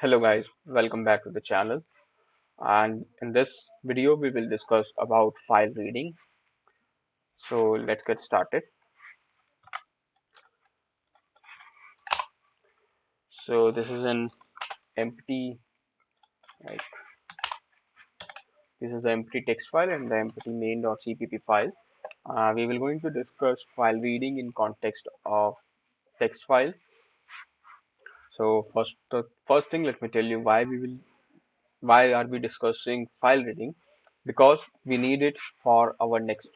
Hello guys, welcome back to the channel, and in this video we will discuss about file reading. So let's get started. So this is an empty like this is the empty text file and the empty main.cpp file. We will going to discuss file reading in context of text file. So the first thing, let me tell you why are we discussing file reading? Because we need it for our next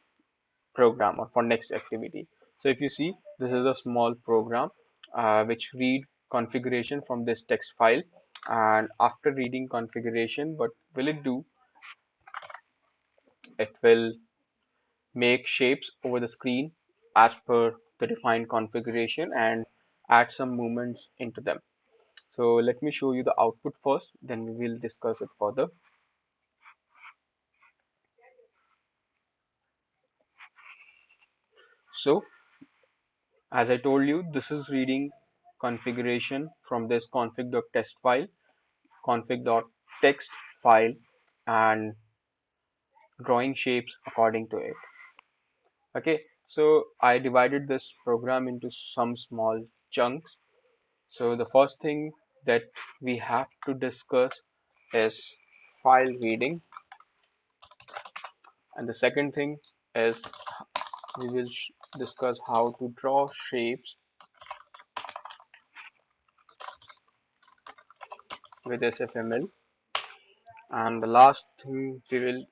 program or for next activity. So if you see, this is a small program which read configuration from this text file, and after reading configuration, what will it do? It will make shapes over the screen as per the defined configuration and add some movements into them. So let me show you the output first, then we will discuss it further. So as I told you, this is reading configuration from this config.txt file, config.txt file, and drawing shapes according to it. Okay, so I divided this program into some small chunks. So the first thing that we have to discuss is file reading, and the second thing is we will discuss how to draw shapes with SFML, and the last thing we will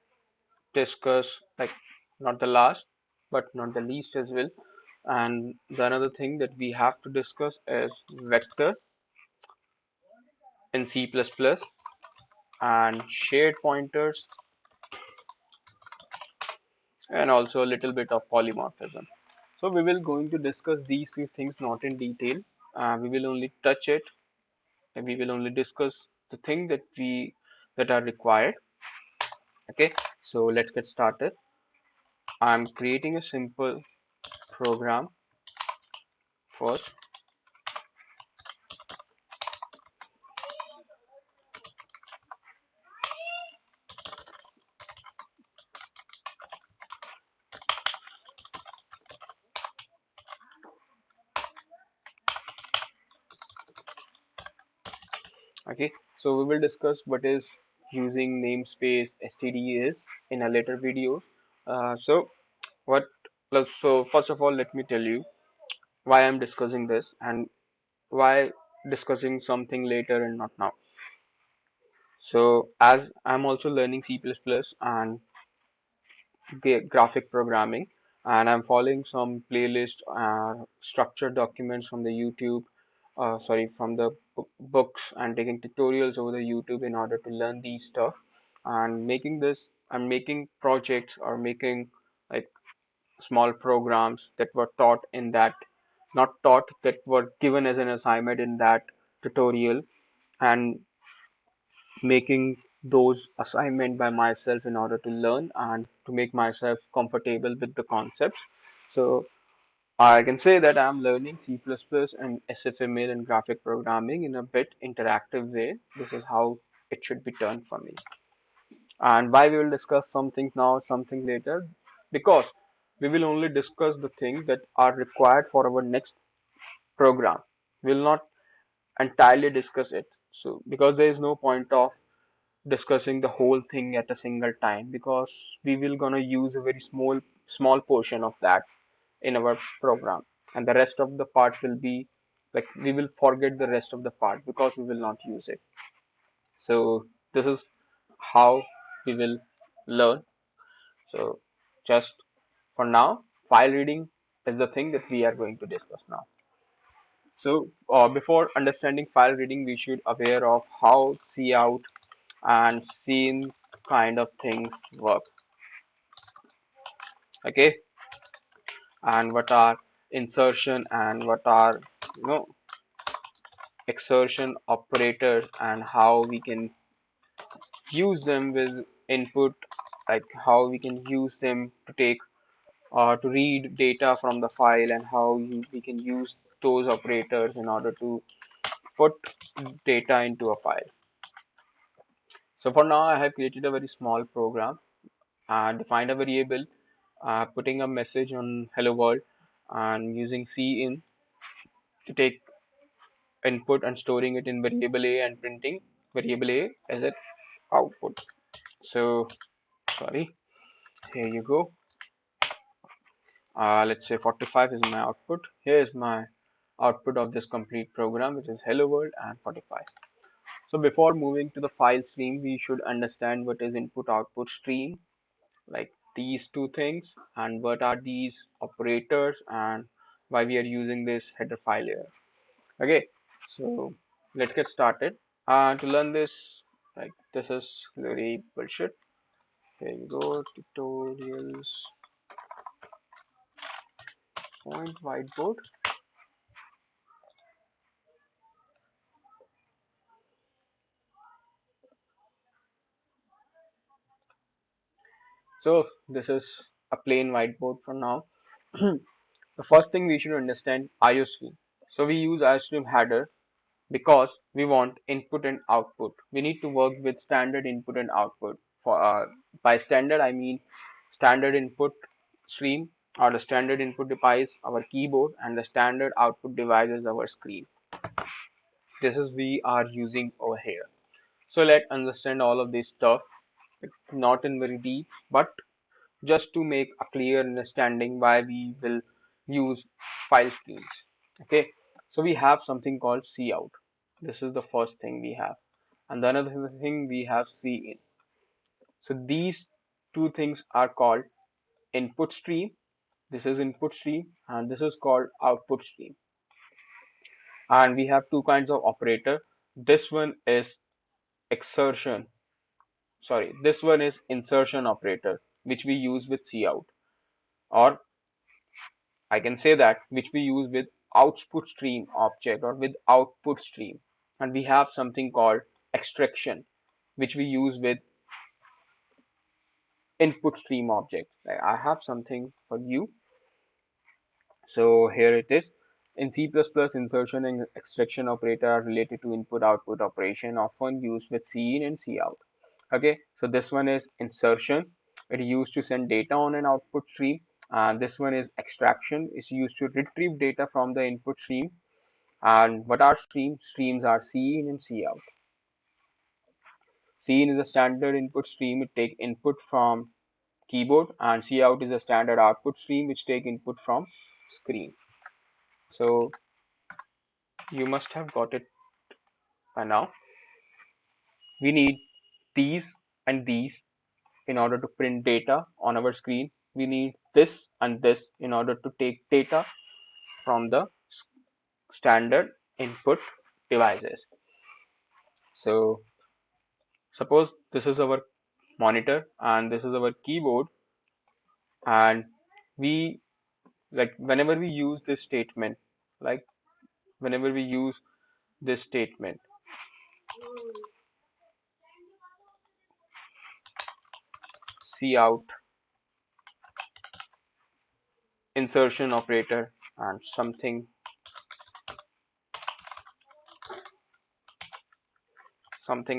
discuss, like, not the last but not the least as well, and the another thing that we have to discuss is vector in C++ and shared pointers, and also a little bit of polymorphism. So we will going to discuss these three things not in detail. We will only touch it, and we will only discuss the thing that are required. Okay, so let's get started. I'm creating a simple program first. Okay, so we will discuss what is using namespace std is in a later video. So what so first of all, let me tell you why I'm discussing this and why discussing something later and not now. So as I'm also learning C++ and graphic programming, and I'm following some playlist structured documents from the YouTube, from the books, and taking tutorials over the YouTube in order to learn these stuff. And making this, I'm making projects or making like small programs that were taught in that, not taught, that were given as an assignment in that tutorial, and making those assignment by myself in order to learn and to make myself comfortable with the concepts. So I can say that I'm learning C++ and SFML and graphic programming in a bit interactive way. This is how it should be done for me. And why we will discuss some things now, something later, because we will only discuss the things that are required for our next program. We will not entirely discuss it. So because there is no point of discussing the whole thing at a single time, because we will gonna use a very small portion of that in our program, and the rest of the part will be like we will forget the rest of the part because we will not use it. So this is how we will learn. So just for now, file reading is the thing that we are going to discuss now. So before understanding file reading, we should aware of how cout and scene kind of things work. Okay, and what are insertion and what are, you know exertion operators, and how we can use them with input, like how we can use them to take to read data from the file, and how we can use those operators in order to put data into a file. So for now, I have created a very small program and defined a variable, putting a message on hello world and using cin to take input and storing it in variable a and printing variable a as an output. So sorry, here you go. Let's say 45 is my output. Here is my output of this complete program, which is hello world and 45. So before moving to the file stream, we should understand what is input output stream, like these two things, and what are these operators and why we are using this header file here. Okay, so let's get started. To learn this, like this is very bullshit. Here you go, tutorials, point whiteboard. So this is a plain whiteboard for now. The first thing we should understand IOStream. So we use IOStream header because we want input and output. We need to work with standard input and output. For by standard I mean standard input stream or the standard input device, our keyboard, and the standard output device is our screen. This is we are using over here. So let's understand all of this stuff, not in very deep, but just to make a clear understanding why we will use file streams. Okay, so we have something called cout. This is the first thing we have, and the another thing we have cin. So these two things are called input stream. This is input stream, and this is called output stream. And we have two kinds of operator. This one is exertion. Sorry, this one is insertion operator, which we use with cout, or I can say that which we use with output stream object or with output stream. And we have something called extraction, which we use with input stream object. Like I have something for you. So here it is. In C++, insertion and extraction operator are related to input-output operation, often used with cin and cout. Okay, so this one is insertion. It is used to send data on an output stream. And this one is extraction. It's used to retrieve data from the input stream. And what are streams? Streams are cin and cout. Cin is a standard input stream. It takes input from keyboard, and cout is a standard output stream which take input from screen. So you must have got it by now. We need these and these in order to print data on our screen. We need this and this in order to take data from the standard input devices. So suppose this is our monitor and this is our keyboard, and we like whenever we use this statement, like whenever we use this statement, cout, insertion operator, and something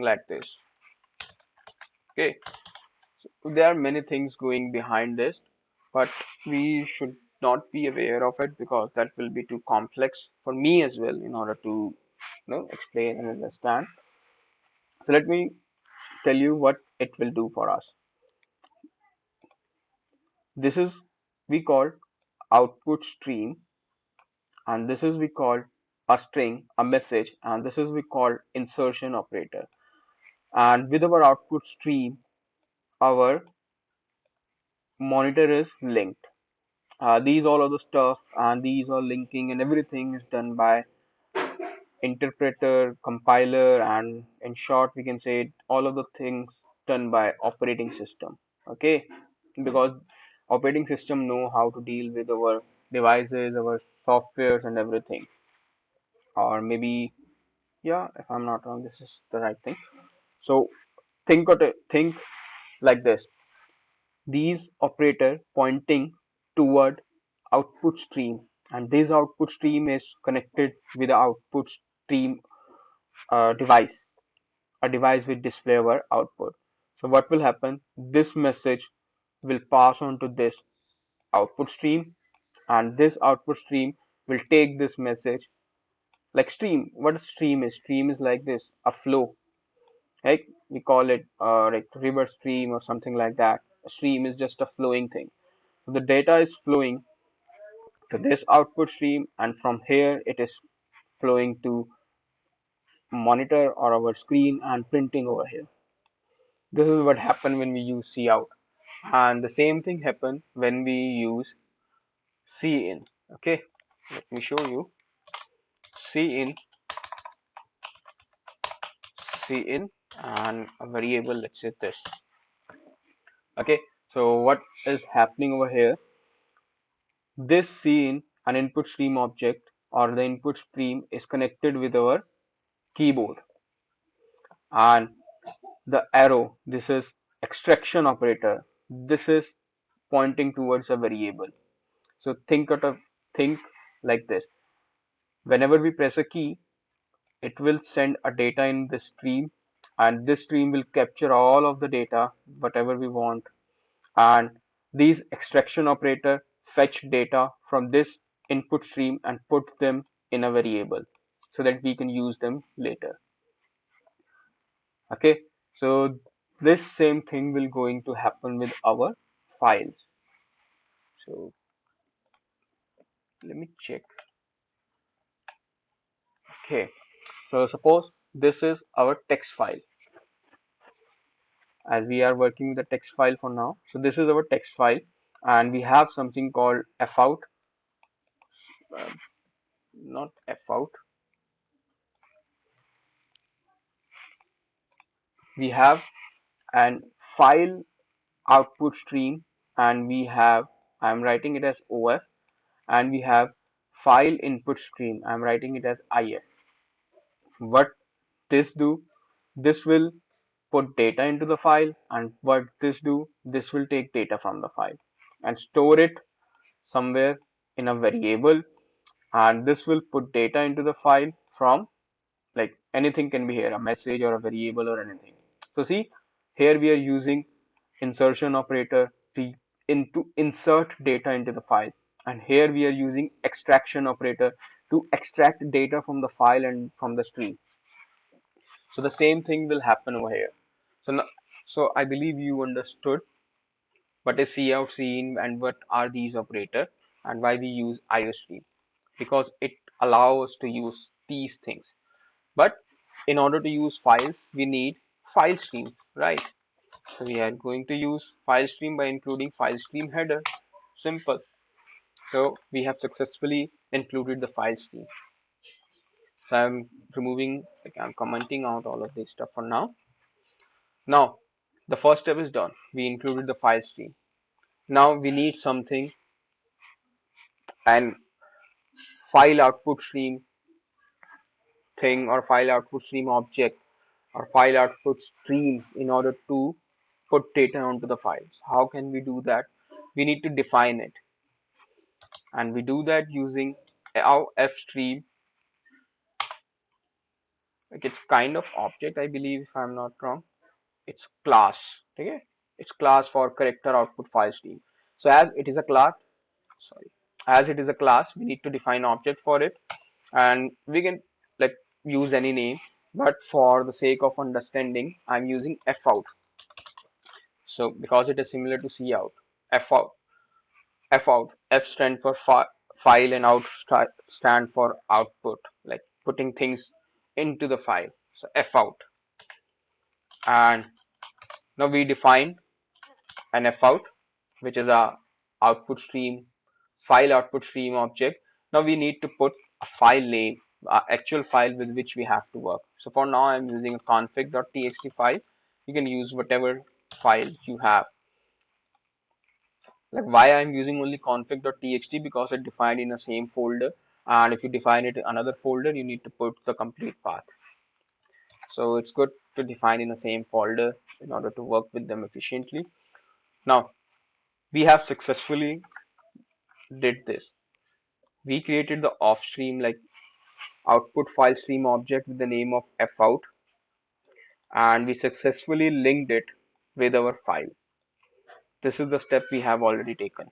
like this. Okay, so there are many things going behind this, but we should not be aware of it because that will be too complex for me as well in order to explain and understand. So let me tell you what it will do for us. This is we call output stream, and this is we call a string, a message, and this is we call insertion operator. And with our output stream, our monitor is linked. These all of the stuff and these all linking and everything is done by interpreter, compiler, and in short, we can say all of the things done by operating system. Okay, because operating system know how to deal with our devices, our softwares, and everything. Or maybe, yeah, if I'm not wrong, this is the right thing. So think like this. These operator pointing toward output stream, and this output stream is connected with the output stream device, a device with display our output. So what will happen? This message will pass on to this output stream, and this output stream will take this message like stream. What a stream is? Stream is like this, a flow. Right? We call it like river stream or something like that. A stream is just a flowing thing. So the data is flowing to this output stream, and from here it is flowing to monitor or our screen and printing over here. This is what happen when we use cout, and the same thing happen when we use cin. Okay, let me show you. Cin, cin, and a variable. Let's say this. Okay, so what is happening over here? This cin, an input stream object or the input stream, is connected with our keyboard, and the arrow, this is extraction operator. This is pointing towards a variable. So think like this. Whenever we press a key, it will send a data in this stream, and this stream will capture all of the data, whatever we want. And these extraction operator fetch data from this input stream and put them in a variable so that we can use them later. Okay, so this same thing will going to happen with our files. So let me check. Okay, so suppose this is our text file, as we are working with the text file for now. So this is our text file, and we have something called fout, uh, not fout. We have an file output stream, and we have, I'm writing it as OF, and we have file input stream. I'm writing it as IF. What this do? This will put data into the file, and what this do? This will take data from the file and store it somewhere in a variable, and this will put data into the file from, like, anything can be here, a message or a variable or anything. So see, here we are using insertion operator to insert data into the file, and here we are using extraction operator to extract data from the file and from the stream. So the same thing will happen over here. So now, so I believe you understood what is cout, cin, and what are these operator, and why we use iostream, because it allows us to use these things. But in order to use files, we need file stream, right? So we are going to use file stream by including file stream header. Simple. So we have successfully included the file stream. So I'm removing, like, I'm commenting out all of this stuff for now. Now, the first step is done. We included the file stream. Now we need something, and file output stream thing, or file output stream object, or file output stream, in order to put data onto the files. How can we do that? We need to define it, and we do that using our fstream. Like, it's kind of object, I believe, if I'm not wrong. It's class. Okay, it's class for character output file stream. So as it is a class, sorry, as it is a class, we need to define object for it, and we can, like, use any name, but for the sake of understanding, I'm using fout. So because it is similar to cout, fout, fout, f stand for file, and out stand for output, like putting things into the file. So fout, and now we define an fout, which is a output stream, file output stream object. Now we need to put a file name, actual file with which we have to work. So for now, I'm using a config.txt file. You can use whatever file you have. Like, why I'm using only config.txt? Because it defined in the same folder, and if you define it in another folder, you need to put the complete path. So it's good to define in the same folder in order to work with them efficiently. Now we have successfully did this. We created the off stream, like output file stream object with the name of fout, and we successfully linked it with our file. This is the step we have already taken.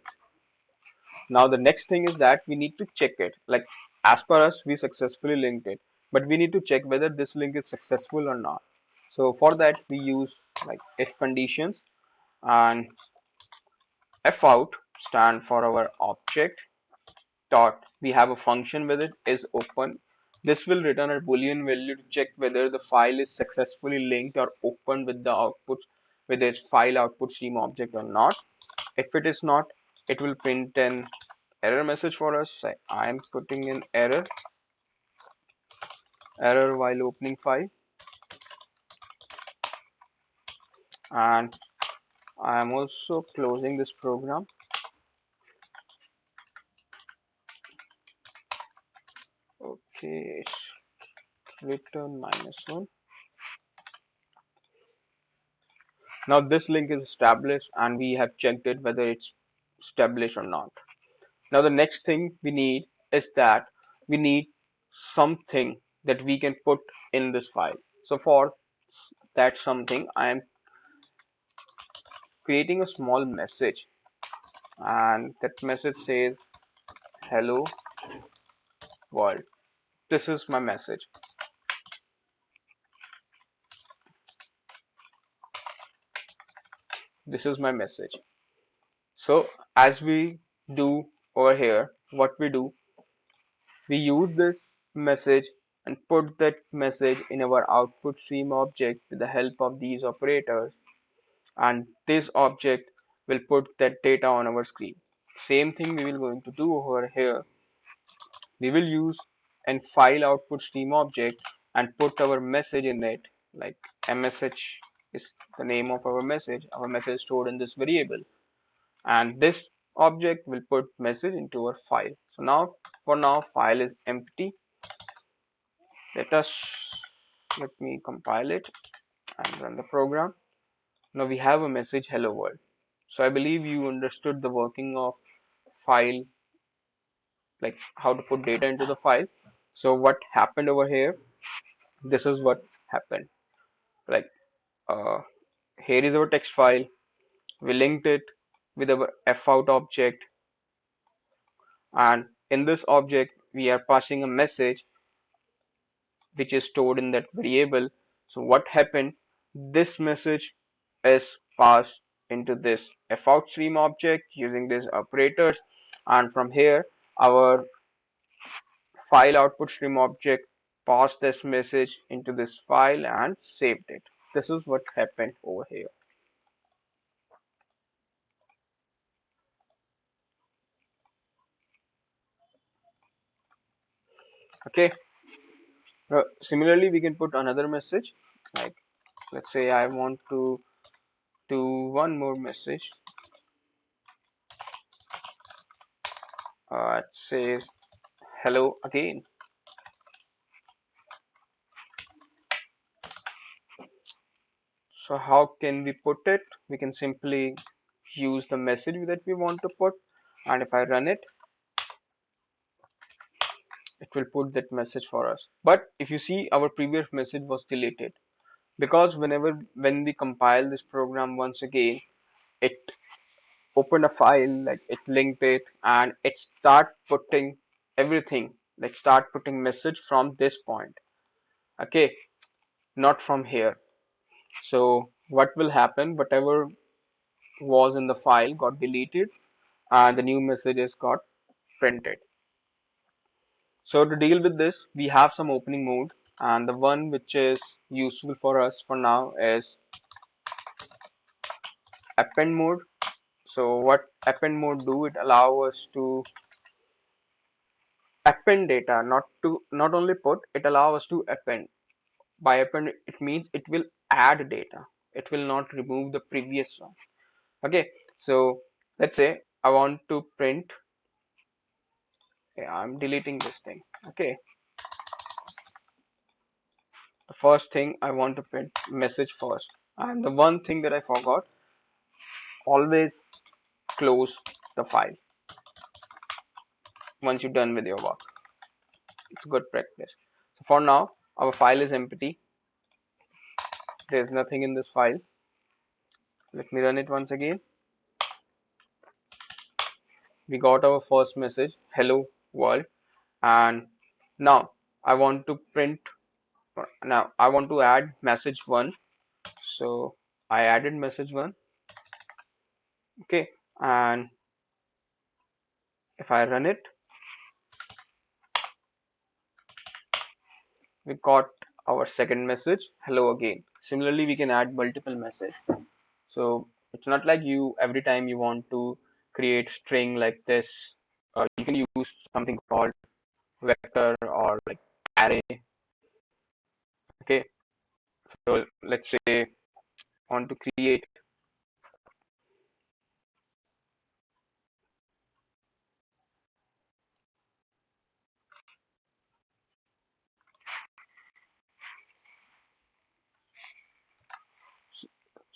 Now the next thing is that we need to check it. Like, as per us, we successfully linked it, but we need to check whether this link is successful or not. So for that we use like if conditions, and fout stand for our object dot. We have a function with it is open. This will return a boolean value to check whether the file is successfully linked or opened with the output with its file output stream object or not. If it is not, it will print an error message for us. I am putting in error while opening file, and I am also closing this program. Okay, it's return -1. Now this link is established and we have checked it whether it's established or not. Now the next thing we need is that we need something that we can put in this file. So for that something, I am creating a small message, and that message says hello world. This is my message. This is my message. So as we do over here, what we use this message and put that message in our output stream object with the help of these operators, and this object will put that data on our screen. Same thing we will going to do over here. We will use an file output stream object and put our message in it, like msh is the name of our message stored in this variable, and this object will put message into our file. So now for now file is empty. Let us let me compile it and run the program. Now we have a message hello world. So I believe you understood the working of file, like how to put data into the file. So what happened over here, this is what happened. Like, uh, here is our text file. We linked it with our fout object, and in this object we are passing a message which is stored in that variable. So what happened, this message is passed into this fout stream object using these operators, and from here our file output stream object passed this message into this file and saved it. This is what happened over here. Okay. Similarly, we can put another message, like let's say I want to do one more message. It says hello again. So how can we put it? We can simply use the message that we want to put, and if I run it, it will put that message for us. But if you see, our previous message was deleted because when we compile this program once again, it opened a file, like it linked it, and it start putting everything, like start putting message from this point. Okay, not from here. So what will happen, whatever was in the file got deleted and the new messages got printed. So to deal with this, we have some opening mode, and the one which is useful for us for now is append mode. So what append mode do, it allow us to append data, not only put, it allow us to append. By append it means it will add data, it will not remove the previous one. Okay, so let's say I want to print, okay, I'm deleting this thing. Okay, the first thing I want to print message first, and the one thing that I forgot, always close the file once you're done with your work. It's good practice. So for now, our file is empty. There's nothing in this file. Let me run it once again. We got our first message, hello world, and now I want to print. Now I want to add message one. So I added message one. Okay, and if I run it, we got our second message, hello again. Similarly, we can add multiple messages. So it's not like you every time you want to create string like this, you can use something called vector or like array. Okay, so let's say I want to create.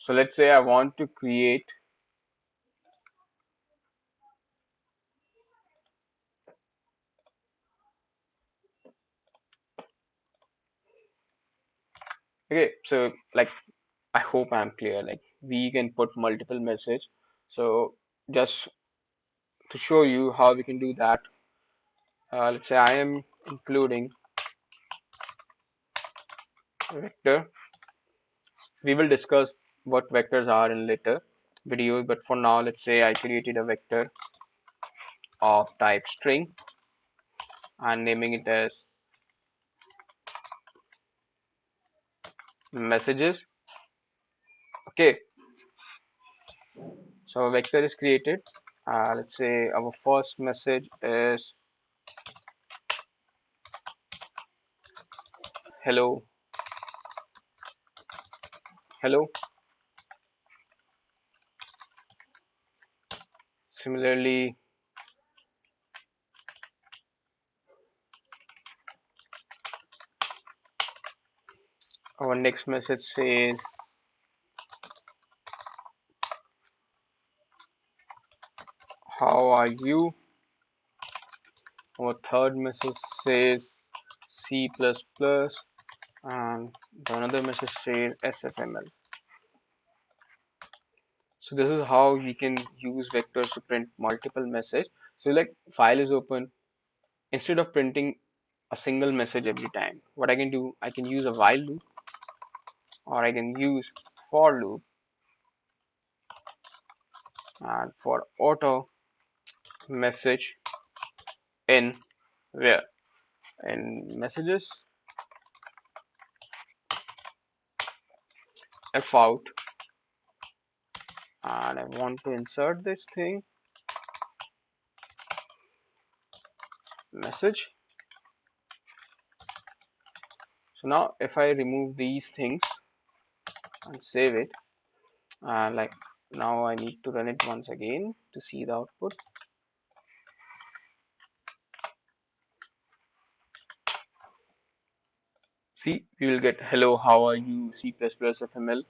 So let's say I want to create. Okay, so like I hope I'm clear. Like we can put multiple message. So just to show you how we can do that, let's say I am including vector. We will discuss what vectors are in later videos, but for now, let's say I created a vector of type string and naming it as messages. Okay, so a vector is created. Let's say our first message is hello, hello. Similarly, our next message says how are you. Our third message says C++, and another message says SFML. So this is how we can use vectors to print multiple messages. So like file is open, instead of printing a single message every time, what I can do, I can use a while loop or I can use for loop, and for auto message in where in messages f out, and I want to insert this thing message. So now if I remove these things and save it, like now I need to run it once again to see the output. See, we will get hello, how are you, C++, FML.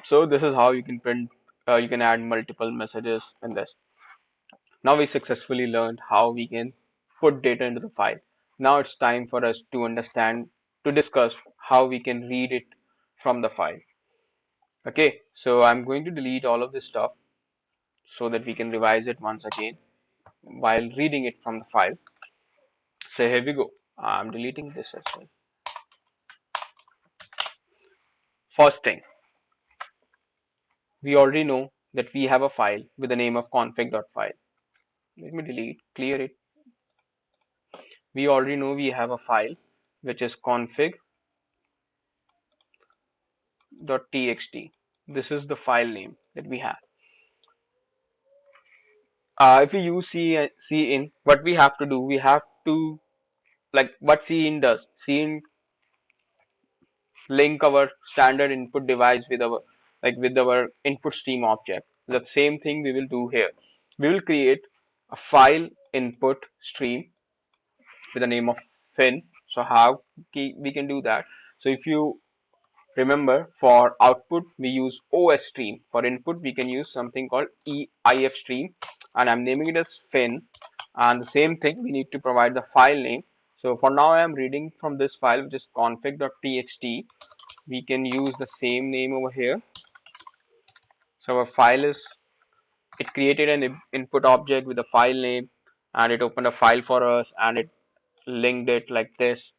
So this is how you can print, you can add multiple messages in this. Now we successfully learned how we can put data into the file. Now it's time for us to understand, to discuss how we can read it from the file. Okay, so I'm going to delete all of this stuff so that we can revise it once again while reading it from the file. So here we go. I'm deleting this as well. First thing, we already know that we have a file with the name of config.file. Let me delete, clear it. We already know we have a file which is config.txt. This is the file name that we have. If we use cin, what we have to do, we have to, like what cin does. Cin link our standard input device with our, like with our input stream object. The same thing we will do here. We will create a file input stream with the name of fin. So how we can do that? So if you remember, for output we use OS stream. For input we can use something called EIF stream, and I'm naming it as fin. And the same thing, we need to provide the file name. So for now I am reading from this file, which is config.txt. We can use the same name over here. So our file is, it created an input object with a file name, and it opened a file for us, and it linked it like this.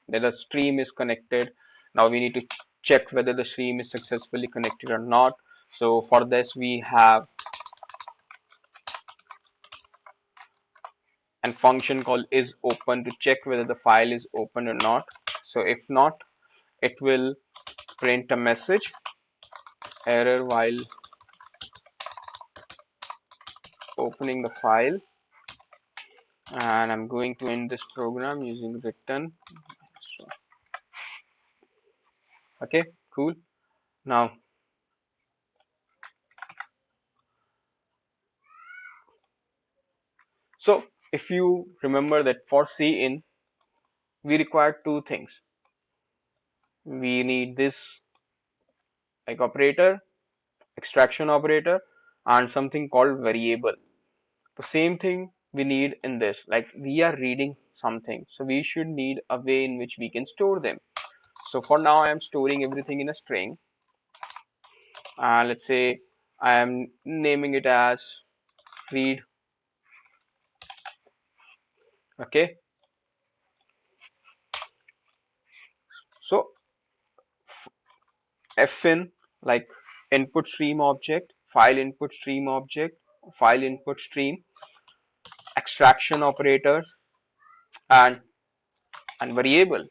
Then the stream is connected. Now we need to check whether the stream is successfully connected or not. So for this we have a function called is open to check whether the file is open or not. So if not, it will print a message, error while opening the file. And I'm going to end this program using return. So, okay, cool. Now, so if you remember that for cin, we require two things. We need this like operator, extraction operator, and something called variable. The same thing we need in this. Like we are reading something, so we should need a way in which we can store them. So for now, I am storing everything in a string. Let's say I am naming it as read. Okay. So fin, like input stream object, file input stream object, file input stream, extraction operators, and variable,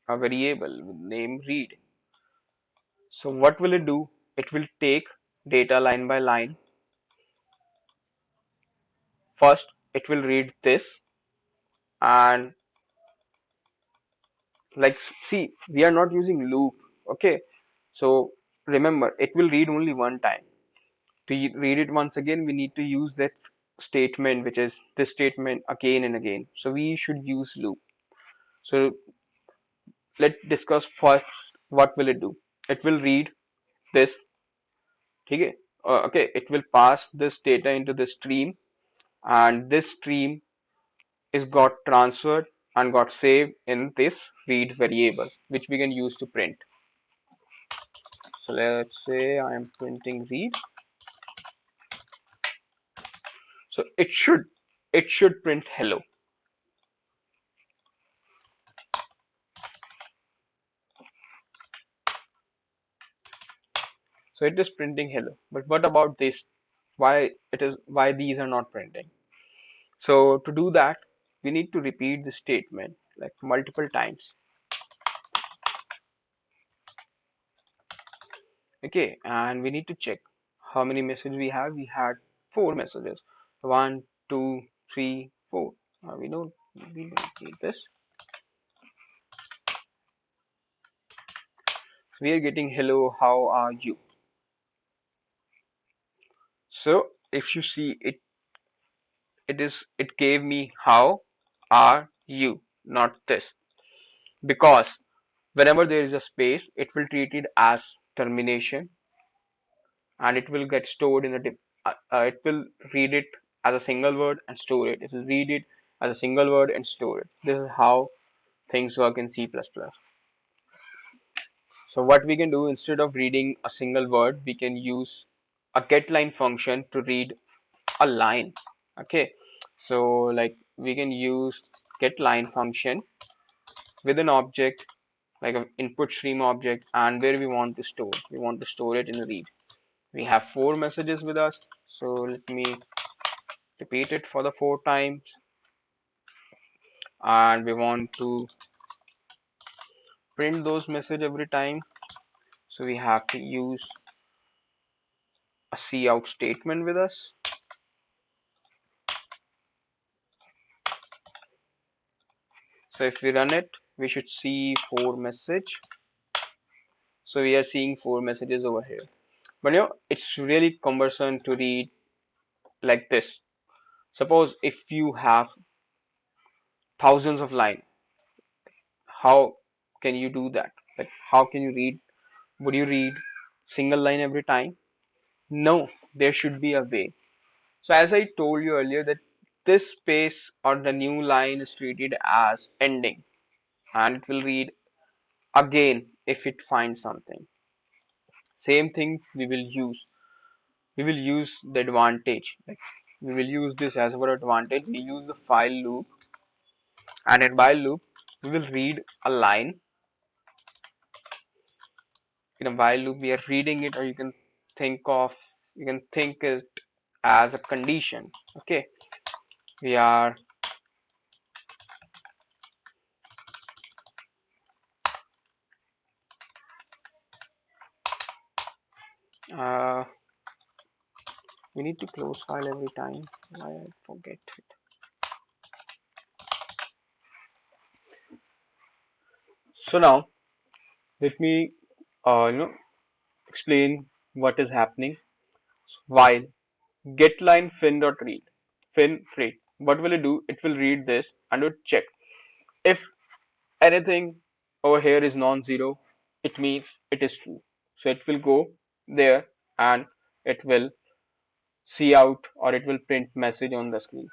a variable with name read. So what will it do? It will take data line by line. First, it will read this, and like, see, we are not using loop. Okay, so remember, it will read only one time. To read it once again, we need to use that statement, which is this statement, again and again. So we should use loop. So let's discuss first what will it do. It will read this. Okay, okay, it will pass this data into the stream, and this stream is got transferred and got saved in this read variable, which we can use to print. So let's say I am printing read. So it should print hello. So it is printing hello. But what about this? Why these are not printing? So to do that, we need to repeat the statement like multiple times. Okay, and we need to check how many messages we have. We had four messages. One, two, three, four. We don't need this. We are getting hello, how are you? So if you see it, it gave me how are you, not this. Because whenever there is a space, it will treat it as termination, and it will get stored in it will read it as a single word and store it. It will read it as a single word and store it. This is how things work in C++. So what we can do, instead of reading a single word, we can use a getLine function to read a line. Okay, so like we can use getLine function with an object like an input stream object, and where we want to store it in a read. We have four messages with us, so let me repeat it for the four times. And we want to print those message every time, so we have to use a cout statement with us. So if we run it, we should see four message. So we are seeing four messages over here, but it's really cumbersome to read like this. Suppose if you have thousands of lines, how can you do that? Like how can you read? Would you read single line every time? No, there should be a way. So as I told you earlier that this space or the new line is treated as ending, and it will read again if it finds something. Same thing we will use. We will use the advantage. Like we will use this as our advantage. We use the while loop, and in while loop we will read a line. In a while loop we are reading it, or you can think it as a condition. Okay, we are uh, we need to close file every time. I forget it. So now let me explain what is happening while getLine fin dot read fin read. What will it do? It will read this and it will check if anything over here is non-zero. It means it is true. So it will go there and it will see out, or it will print message on the screen.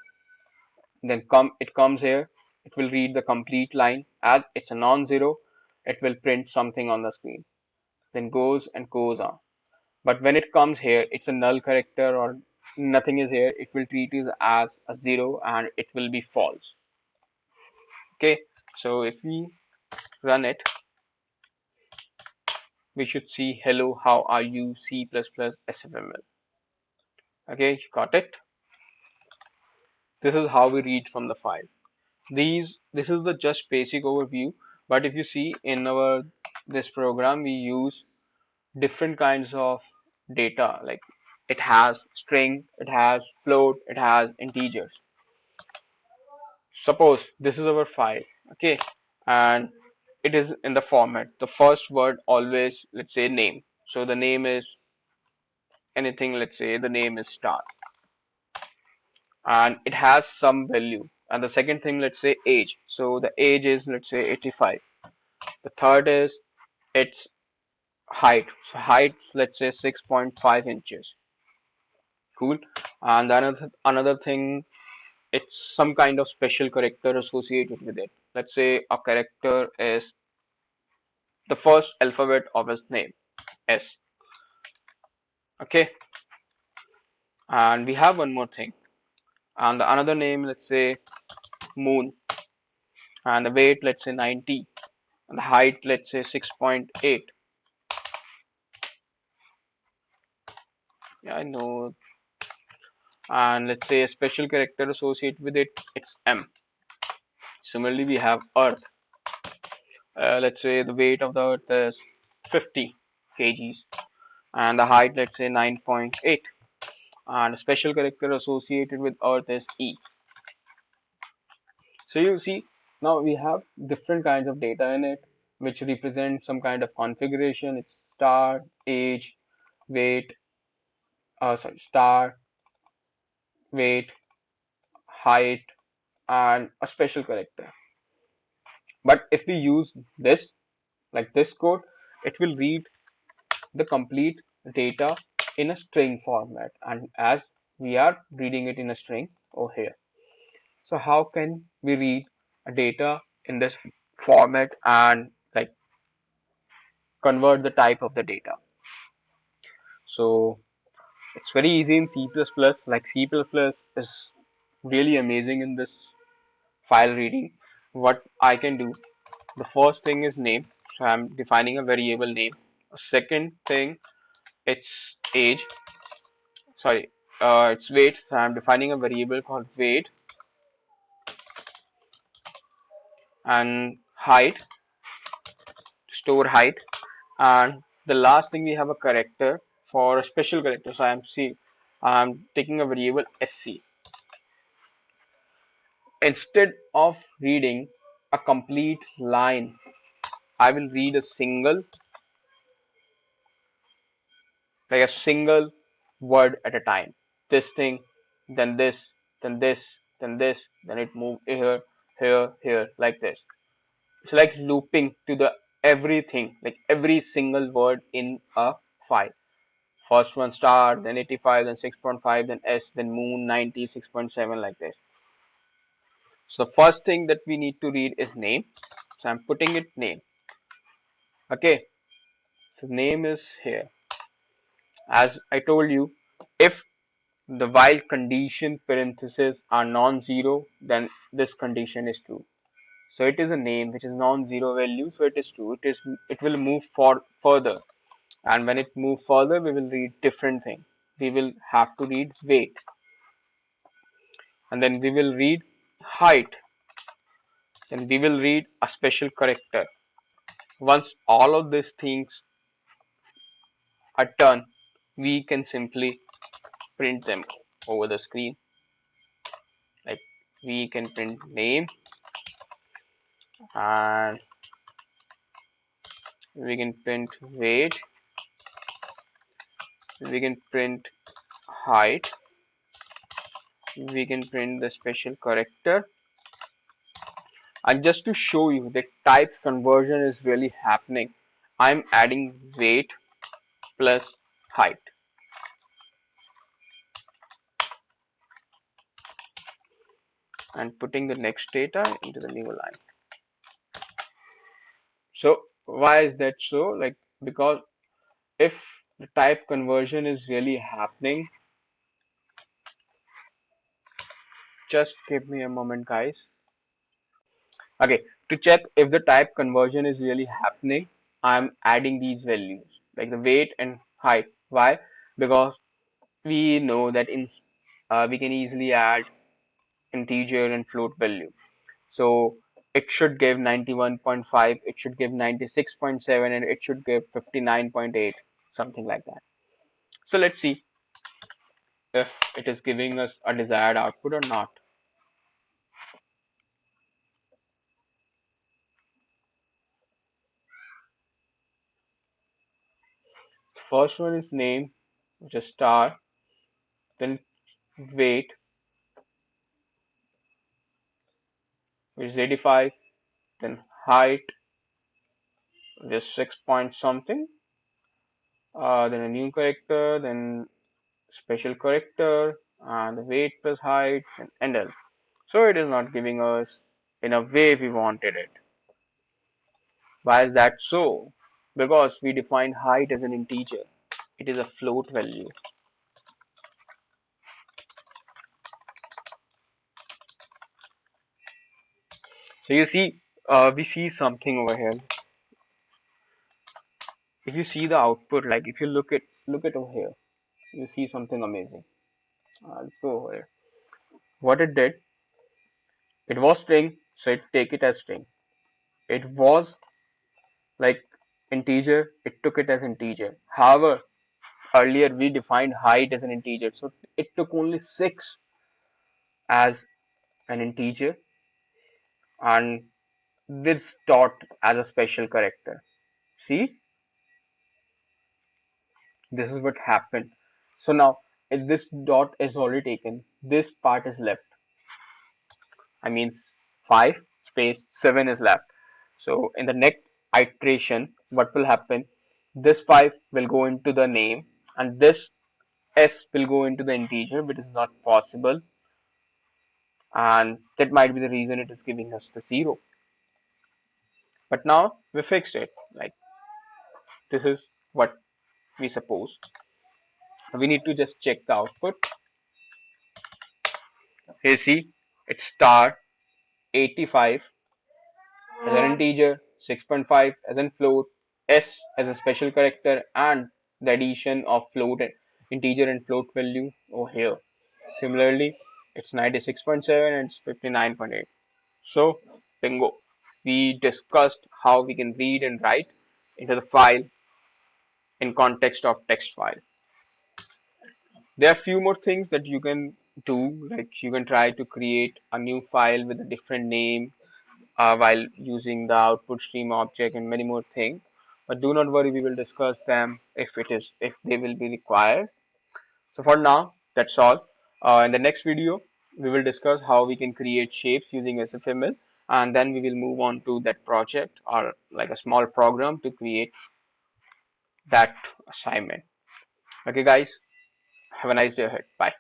Then it comes here. It will read the complete line as it's a non-zero. It will print something on the screen. Then goes and goes on. But when it comes here, it's a null character or nothing is here. It will treat it as a zero and it will be false. Okay, so if we run it, we should see hello, how are you, C++ SFML. Okay, you got it. This is how we read from the file. This is the just basic overview. But if you see in our this program, we use different kinds of data. Like it has string, it has float, it has integers. Suppose this is our file, okay, and it is in the format. The first word always, let's say name. So the name is anything. Let's say the name is star, and it has some value. And the second thing, let's say age. So the age is, let's say, 85. The third is its height. So height, let's say 6.5 inches. Cool. And another thing, it's some kind of special character associated with it. Let's say a character is the first alphabet of his name, S. Okay. And we have one more thing. And the another name, let's say moon. And the weight, let's say 90. And the height, let's say 6.8. Yeah, I know. And let's say a special character associated with it, it's M. Similarly, we have Earth. Let's say the weight of the Earth is 50 kgs. And the height, let's say 9.8. And a special character associated with Earth is E. So you see, now we have different kinds of data in it, which represent some kind of configuration. It's star, age, weight, star, weight, height, and a special character. But if we use this, like this code, it will read the complete data in a string format. And as we are reading it in a string over here. So how can we read a data in this format and like convert the type of the data? So it's very easy in C++. Like C++ is really amazing in this file reading. What I can do, the first thing is name. So I'm defining a variable name. Second thing, it's age. Sorry, it's weight. So I'm defining a variable called weight, and height, store height. And the last thing, we have a character for a special character. So I'm taking a variable sc. Instead of reading a complete line, I will read a single word at a time. This thing, then this, then this, then this, then it move here, here, here, like this. It's like looping to the everything, like every single word in a file. First one star, then 85, then 6.5, then S, then moon 90, 6.7, like this. So the first thing that we need to read is name. So I'm putting it name. Okay. So name is here. As I told you, if the while condition parentheses are non-zero, then this condition is true. So it is a name which is non-zero value, so it is true. It will move for further, and when it move further, we will read different thing. We will have to read weight, and then we will read height, then we will read a special character. Once all of these things are done, we can simply print them over the screen. Like we can print name, and we can print weight, we can print height, we can print the special character. And just to show you that type conversion is really happening, I'm adding weight plus height and putting the next data into the new line. So why is that so? Like, because if the type conversion is really happening, just give me a moment, guys. Okay, to check if the type conversion is really happening, I'm adding these values like the weight and height. Why? Because we know that in we can easily add integer and float value. So it should give 91.5, it should give 96.7, and it should give 59.8, something like that. So let's see if it is giving us a desired output or not. First one is name, which is star, then weight, which is 85, then height, which is 6 point something, then a new character, then special character, and the weight plus height, and endl. So it is not giving us in a way we wanted it. Why is that so? Because we defined height as an integer. It is a float value. So you see, we see something over here. If you see the output, like if you look at over here, you see something amazing. Let's go over here. What it did, it was string, so it take it as string. It was like integer, it took it as integer. However, earlier we defined height as an integer, so it took only 6 as an integer and this dot as a special character. See, this is what happened. So now, if this dot is already taken, this part is left. I mean, 5 space 7 is left. So in the next iteration, what will happen? This 5 will go into the name, and this s will go into the integer, which is not possible, and that might be the reason it is giving us the 0. But now we fixed it. Like this is what we suppose. We need to just check the output. Here see, it's star 85 as an integer, 6.5 as an float, s as a special character, and the addition of float and integer and float value over here. Similarly, it's 96.7 and it's 59.8. So, bingo. We discussed how we can read and write into the file in context of text file. There are few more things that you can do, like you can try to create a new file with a different name while using the output stream object and many more things. But do not worry, we will discuss them if they will be required. So for now, that's all. In the next video, we will discuss how we can create shapes using SFML, and then we will move on to that project or like a small program to create that assignment. Okay, guys, have a nice day ahead. Bye.